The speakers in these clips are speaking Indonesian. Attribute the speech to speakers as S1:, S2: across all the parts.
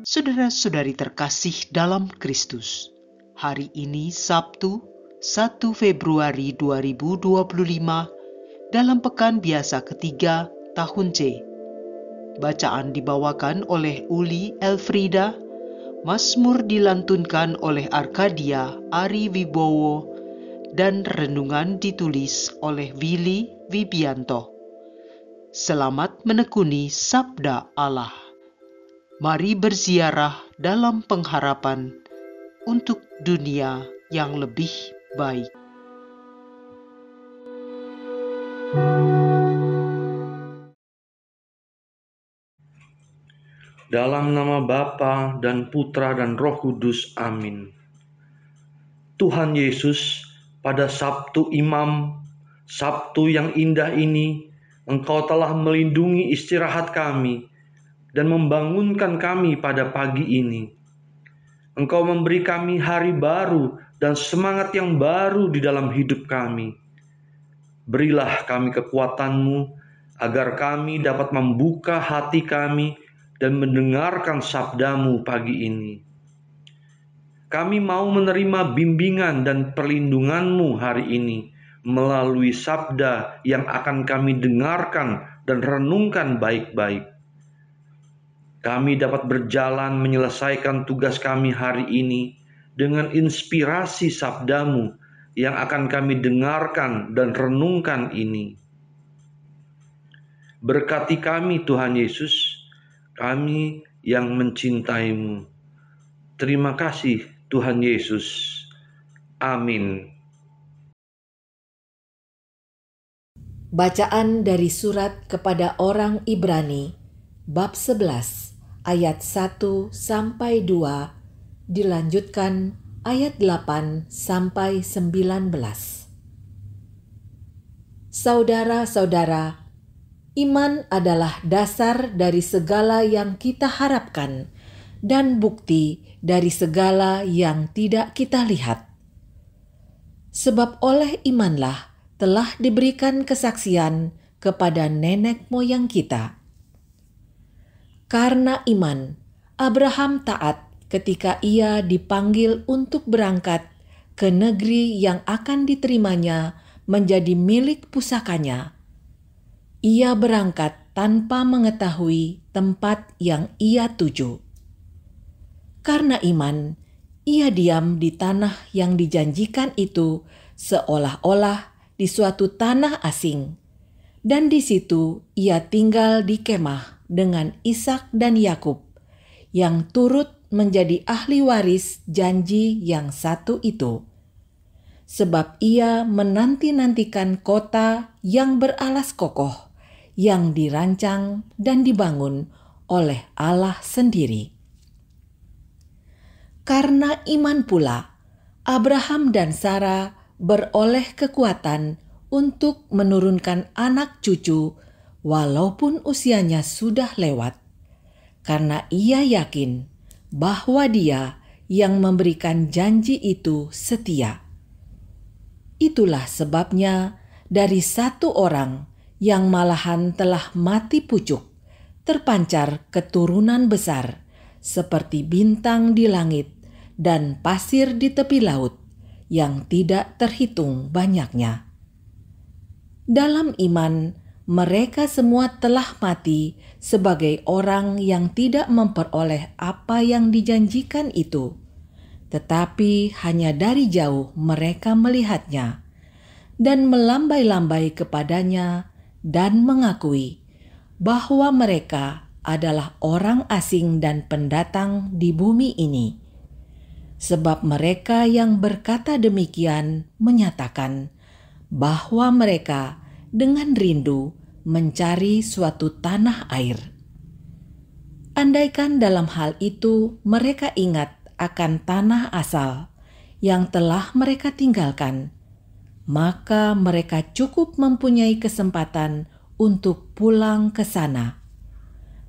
S1: Saudara-saudari terkasih dalam Kristus, hari ini Sabtu 1 Februari 2025 dalam pekan biasa ketiga tahun C. Bacaan dibawakan oleh Uli Elfrida, Mazmur dilantunkan oleh Arkadia Ari Wibowo, dan renungan ditulis oleh Willy Wibianto. Selamat menekuni Sabda Allah. Mari berziarah dalam pengharapan untuk dunia yang lebih baik.
S2: Dalam nama Bapa dan Putra dan Roh Kudus, amin. Tuhan Yesus, pada Sabtu Imam, Sabtu yang indah ini, Engkau telah melindungi istirahat kami dan membangunkan kami pada pagi ini. Engkau memberi kami hari baru dan semangat yang baru di dalam hidup kami. Berilah kami kekuatan-Mu agar kami dapat membuka hati kami dan mendengarkan sabda-Mu pagi ini. Kami mau menerima bimbingan dan perlindungan-Mu hari ini melalui sabda yang akan kami dengarkan dan renungkan baik-baik. Kami dapat berjalan menyelesaikan tugas kami hari ini dengan inspirasi sabda-Mu yang akan kami dengarkan dan renungkan ini. Berkati kami Tuhan Yesus, kami yang mencintai-Mu. Terima kasih Tuhan Yesus. Amin.
S3: Bacaan dari surat kepada orang Ibrani, bab 11, ayat 1-2, dilanjutkan ayat 8-19. Saudara-saudara, iman adalah dasar dari segala yang kita harapkan dan bukti dari segala yang tidak kita lihat. Sebab oleh imanlah telah diberikan kesaksian kepada nenek moyang kita. Karena iman, Abraham taat ketika ia dipanggil untuk berangkat ke negeri yang akan diterimanya menjadi milik pusakanya. Ia berangkat tanpa mengetahui tempat yang ia tuju. Karena iman, ia diam di tanah yang dijanjikan itu seolah-olah di suatu tanah asing, dan di situ ia tinggal di kemah dengan Ishak dan Yakub, yang turut menjadi ahli waris janji yang satu itu. Sebab ia menanti-nantikan kota yang beralas kokoh, yang dirancang dan dibangun oleh Allah sendiri. Karena iman pula, Abraham dan Sarah beroleh kekuatan untuk menurunkan anak cucu walaupun usianya sudah lewat, karena ia yakin bahwa Dia yang memberikan janji itu setia. Itulah sebabnya dari satu orang yang malahan telah mati pucuk, terpancar keturunan besar seperti bintang di langit dan pasir di tepi laut yang tidak terhitung banyaknya. Dalam iman, mereka semua telah mati sebagai orang yang tidak memperoleh apa yang dijanjikan itu, tetapi hanya dari jauh mereka melihatnya dan melambai-lambai kepadanya dan mengakui bahwa mereka adalah orang asing dan pendatang di bumi ini. Sebab mereka yang berkata demikian menyatakan bahwa mereka dengan rindu mencari suatu tanah air. Andaikan dalam hal itu mereka ingat akan tanah asal yang telah mereka tinggalkan, maka mereka cukup mempunyai kesempatan untuk pulang ke sana.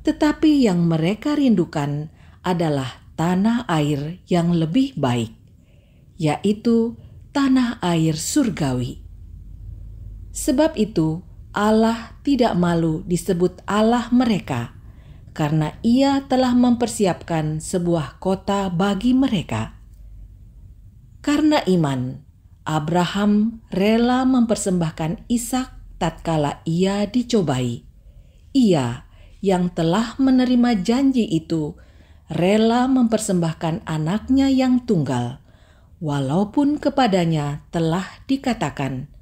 S3: Tetapi yang mereka rindukan adalah tanah air yang lebih baik, yaitu tanah air surgawi. Sebab itu Allah tidak malu disebut Allah mereka, karena Ia telah mempersiapkan sebuah kota bagi mereka. Karena iman, Abraham rela mempersembahkan Ishak tatkala ia dicobai. Ia yang telah menerima janji itu rela mempersembahkan anaknya yang tunggal, walaupun kepadanya telah dikatakan,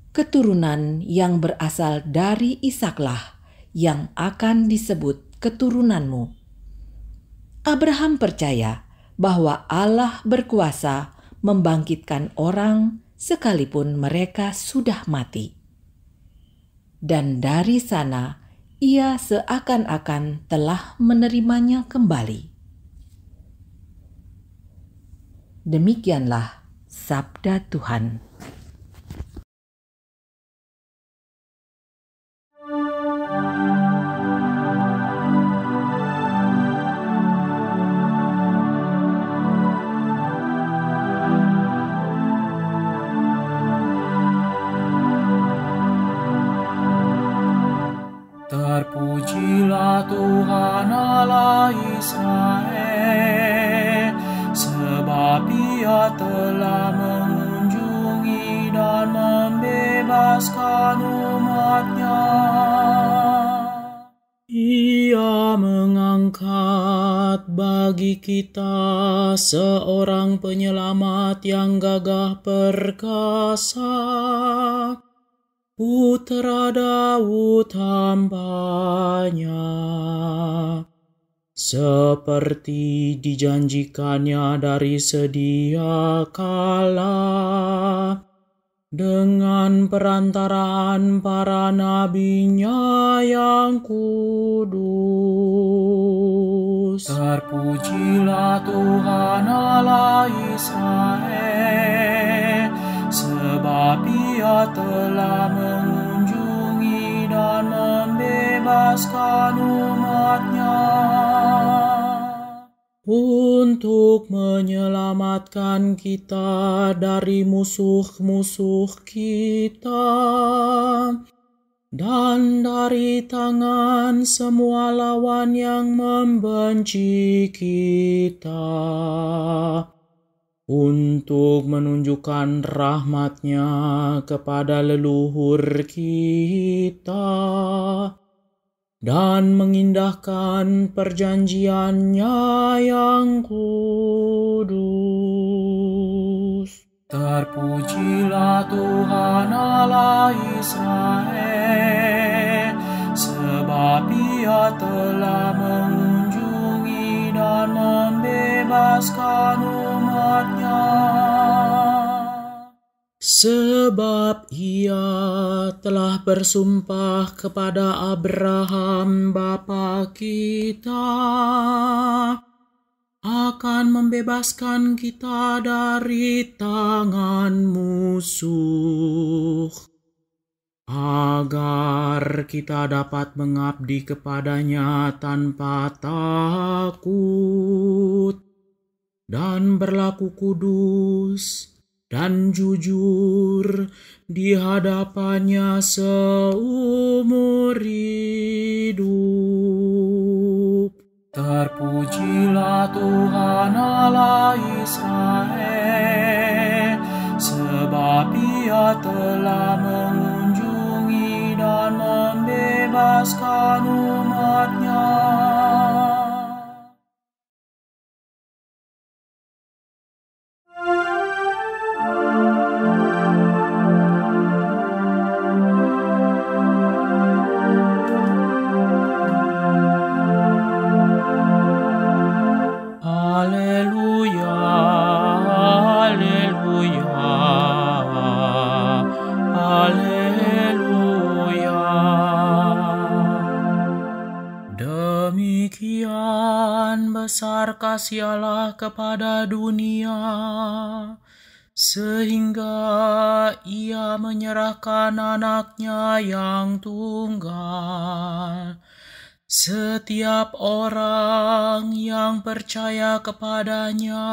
S3: keturunan yang berasal dari Ishaklah yang akan disebut keturunanmu. Abraham percaya bahwa Allah berkuasa membangkitkan orang sekalipun mereka sudah mati. Dan dari sana ia seakan-akan telah menerimanya kembali. Demikianlah sabda Tuhan.
S4: Terpujilah Tuhan Allah Israel, sebab Ia telah mengunjungi dan membebaskan umat-Nya. Ia mengangkat bagi kita seorang penyelamat yang gagah perkasa, Putra Daud hamba-Nya, seperti dijanjikannya dari sedia kala, dengan perantaraan para nabi-Nya yang kudus. Terpujilah Tuhan Allah Israel, sebab Ia telah mengunjungi dan membebaskan umat-Nya, untuk menyelamatkan kita dari musuh-musuh kita dan dari tangan semua lawan yang membenci kita, untuk menunjukkan rahmat-Nya kepada leluhur kita dan mengindahkan perjanjian-Nya yang kudus. Terpujilah Tuhan Allah Israel, sebab Ia telah mengunjungi dan membebaskan umat-Nya. Sebab Ia telah bersumpah kepada Abraham bapa kita akan membebaskan kita dari tangan musuh, agar kita dapat mengabdi kepada-Nya tanpa takut dan berlaku kudus dan jujur di hadapan-Nya seumur hidup. Terpujilah Tuhan Allah Israel, sebab Ia telah mengunjungi dan membebaskan umat-Nya. Demikian besar kasih Allah kepada dunia, sehingga Ia menyerahkan anaknya yang tunggal. Setiap orang yang percaya kepadanya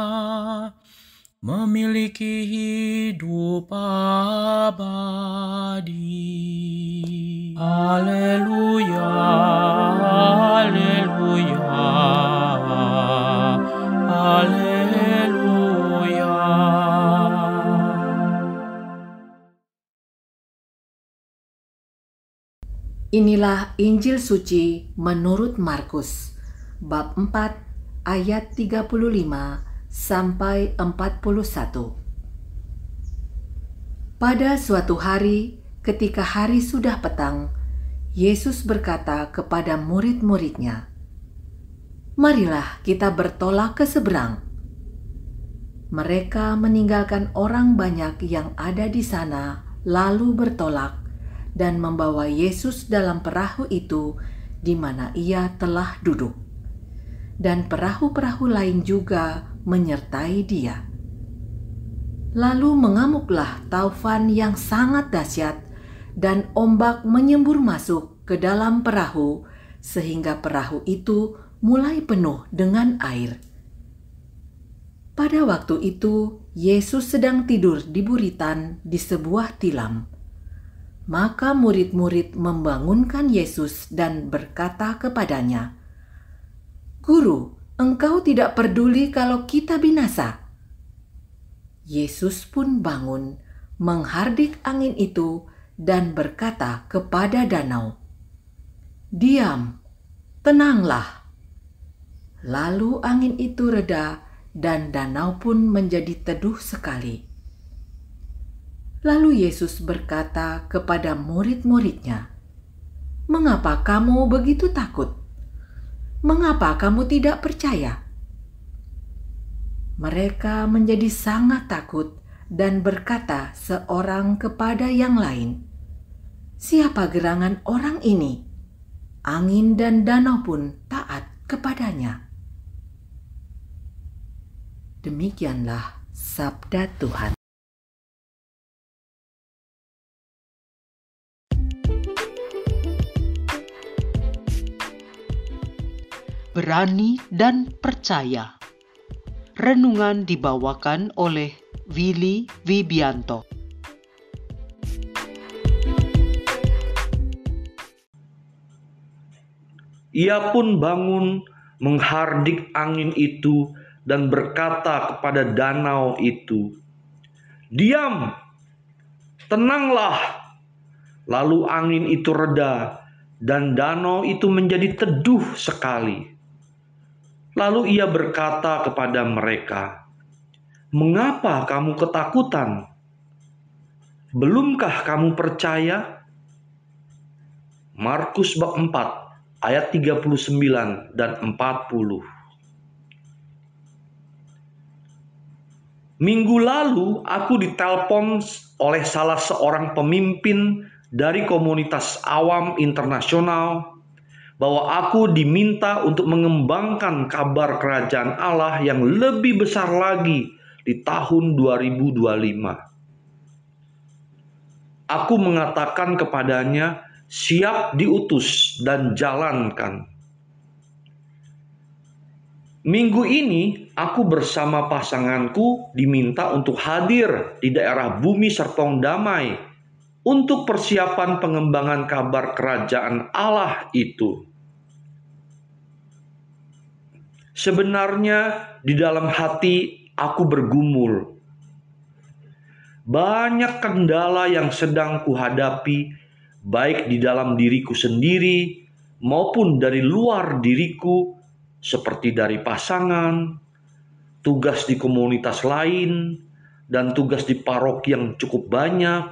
S4: memiliki hidup abadi. Haleluya, haleluya.
S3: Inilah Injil suci menurut Markus, bab 4 ayat 35 sampai 41. Pada suatu hari, ketika hari sudah petang, Yesus berkata kepada murid-muridnya, "Marilah kita bertolak ke seberang." Mereka meninggalkan orang banyak yang ada di sana, lalu bertolak dan membawa Yesus dalam perahu itu di mana ia telah duduk. Dan perahu-perahu lain juga menyertai dia. Lalu mengamuklah taufan yang sangat dahsyat dan ombak menyembur masuk ke dalam perahu sehingga perahu itu mulai penuh dengan air. Pada waktu itu, Yesus sedang tidur di buritan di sebuah tilam. Maka murid-murid membangunkan Yesus dan berkata kepadanya, "Guru, engkau tidak peduli kalau kita binasa?" Yesus pun bangun, menghardik angin itu dan berkata kepada danau, "Diam, tenanglah." Lalu angin itu reda dan danau pun menjadi teduh sekali. Lalu Yesus berkata kepada murid-muridnya, "Mengapa kamu begitu takut? Mengapa kamu tidak percaya?" Mereka menjadi sangat takut dan berkata seorang kepada yang lain, "Siapa gerangan orang ini? Angin dan danau pun taat kepadanya." Demikianlah sabda Tuhan.
S1: Berani dan percaya. Renungan dibawakan oleh Willy Wibianto.
S2: Ia pun bangun, menghardik angin itu dan berkata kepada danau itu, "Diam, tenanglah." Lalu angin itu reda dan danau itu menjadi teduh sekali. Lalu ia berkata kepada mereka, "Mengapa kamu ketakutan? Belumkah kamu percaya?" Markus bab 4 ayat 39 dan 40. Minggu lalu aku ditelepon oleh salah seorang pemimpin dari komunitas awam internasional bahwa aku diminta untuk mengembangkan kabar kerajaan Allah yang lebih besar lagi di tahun 2025. Aku mengatakan kepadanya, "Siap diutus dan jalankan." Minggu ini aku bersama pasanganku diminta untuk hadir di daerah Bumi Serpong Damai untuk persiapan pengembangan kabar kerajaan Allah itu. Sebenarnya di dalam hati aku bergumul. Banyak kendala yang sedang kuhadapi, baik di dalam diriku sendiri maupun dari luar diriku, seperti dari pasangan, tugas di komunitas lain, dan tugas di paroki yang cukup banyak.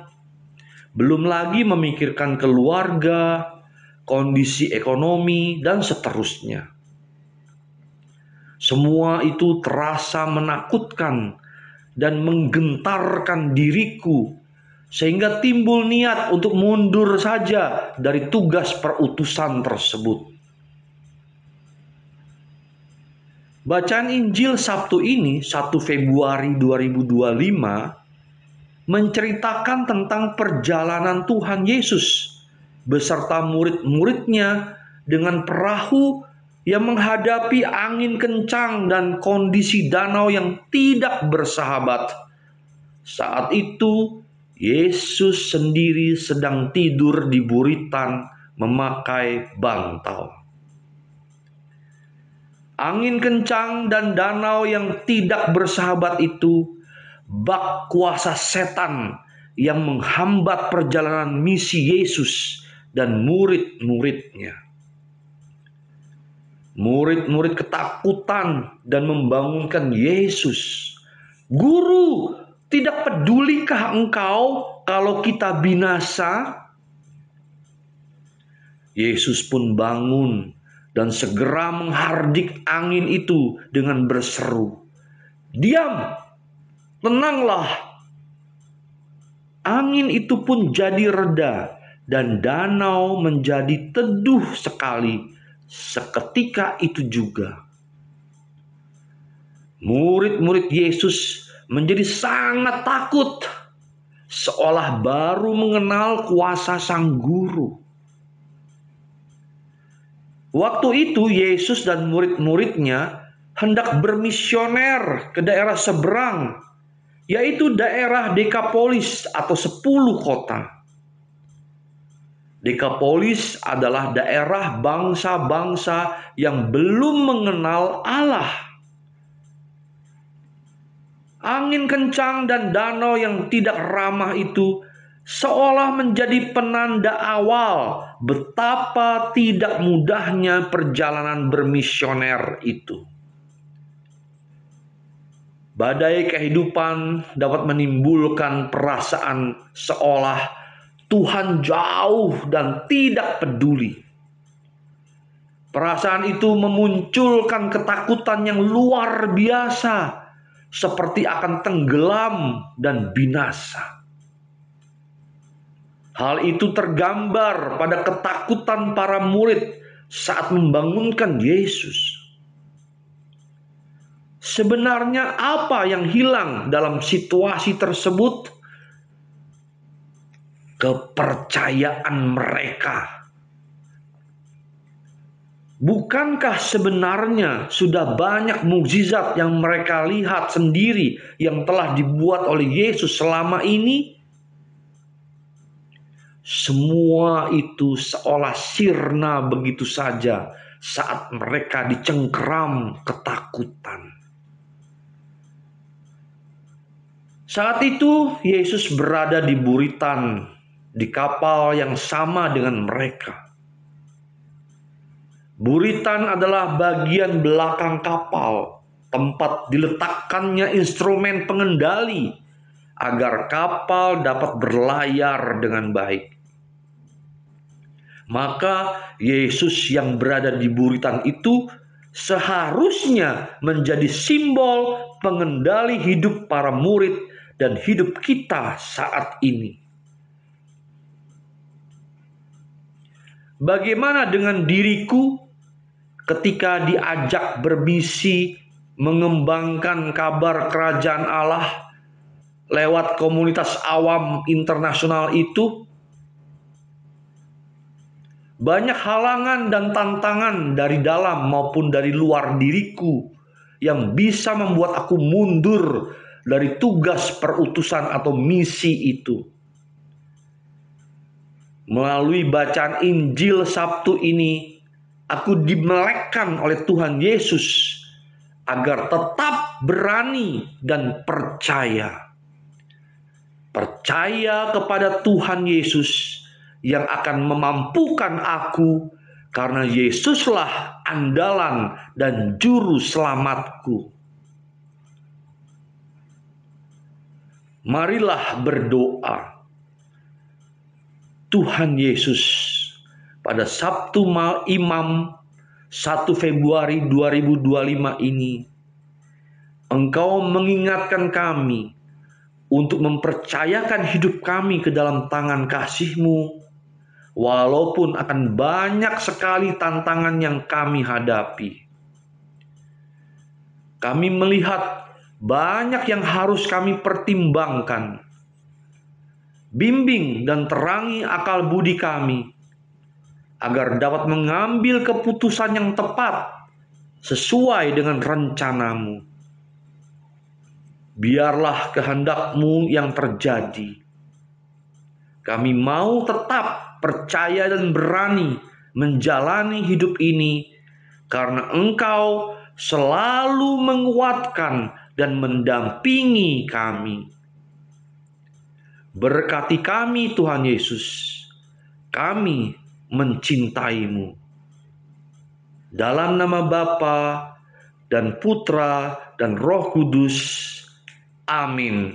S2: Belum lagi memikirkan keluarga, kondisi ekonomi, dan seterusnya. Semua itu terasa menakutkan dan menggentarkan diriku, sehingga timbul niat untuk mundur saja dari tugas perutusan tersebut. Bacaan Injil Sabtu ini, 1 Februari 2025, menceritakan tentang perjalanan Tuhan Yesus beserta murid-muridnya dengan perahu yang menghadapi angin kencang dan kondisi danau yang tidak bersahabat. Saat itu, Yesus sendiri sedang tidur di buritan memakai bantal. Angin kencang dan danau yang tidak bersahabat itu bak kuasa setan yang menghambat perjalanan misi Yesus dan murid-muridnya. Murid-murid ketakutan dan membangunkan Yesus. "Guru, tidak pedulikah engkau kalau kita binasa?" Yesus pun bangun dan segera menghardik angin itu dengan berseru, "Diam, tenanglah." Angin itu pun jadi reda dan danau menjadi teduh sekali seketika itu juga. Murid-murid Yesus menjadi sangat takut, seolah baru mengenal kuasa Sang Guru. Waktu itu Yesus dan murid-muridnya hendak bermisioner ke daerah seberang, yaitu daerah Dekapolis atau 10 kota. Dekapolis adalah daerah bangsa-bangsa yang belum mengenal Allah. Angin kencang dan danau yang tidak ramah itu seolah menjadi penanda awal betapa tidak mudahnya perjalanan bermisioner itu. Badai kehidupan dapat menimbulkan perasaan seolah Tuhan jauh dan tidak peduli. Perasaan itu memunculkan ketakutan yang luar biasa, seperti akan tenggelam dan binasa. Hal itu tergambar pada ketakutan para murid saat membangunkan Yesus. Sebenarnya apa yang hilang dalam situasi tersebut? Kepercayaan mereka. Bukankah sebenarnya sudah banyak mukjizat yang mereka lihat sendiri yang telah dibuat oleh Yesus selama ini? Semua itu seolah sirna begitu saja saat mereka dicengkeram ketakutan. Saat itu Yesus berada di buritan, di kapal yang sama dengan mereka. Buritan adalah bagian belakang kapal, tempat diletakkannya instrumen pengendali agar kapal dapat berlayar dengan baik. Maka Yesus yang berada di buritan itu seharusnya menjadi simbol pengendali hidup para murid dan hidup kita saat ini. Bagaimana dengan diriku ketika diajak bermisi mengembangkan kabar kerajaan Allah lewat komunitas awam internasional itu? Banyak halangan dan tantangan dari dalam maupun dari luar diriku yang bisa membuat aku mundur dari tugas perutusan atau misi itu. Melalui bacaan Injil Sabtu ini, aku dimelekkan oleh Tuhan Yesus agar tetap berani dan percaya. Percaya kepada Tuhan Yesus yang akan memampukan aku, karena Yesuslah andalan dan juru selamatku. Marilah berdoa. Tuhan Yesus, pada Sabtu Imam 1 Februari 2025 ini, Engkau mengingatkan kami untuk mempercayakan hidup kami ke dalam tangan kasih-Mu, walaupun akan banyak sekali tantangan yang kami hadapi. Kami melihat banyak yang harus kami pertimbangkan. Bimbing dan terangi akal budi kami, agar dapat mengambil keputusan yang tepat sesuai dengan rencana-Mu. Biarlah kehendak-Mu yang terjadi. Kami mau tetap percaya dan berani menjalani hidup ini, karena Engkau selalu menguatkan dan mendampingi kami. Berkati kami Tuhan Yesus. kami mencintaimu. Dalam nama Bapa dan Putra dan Roh Kudus. Amin.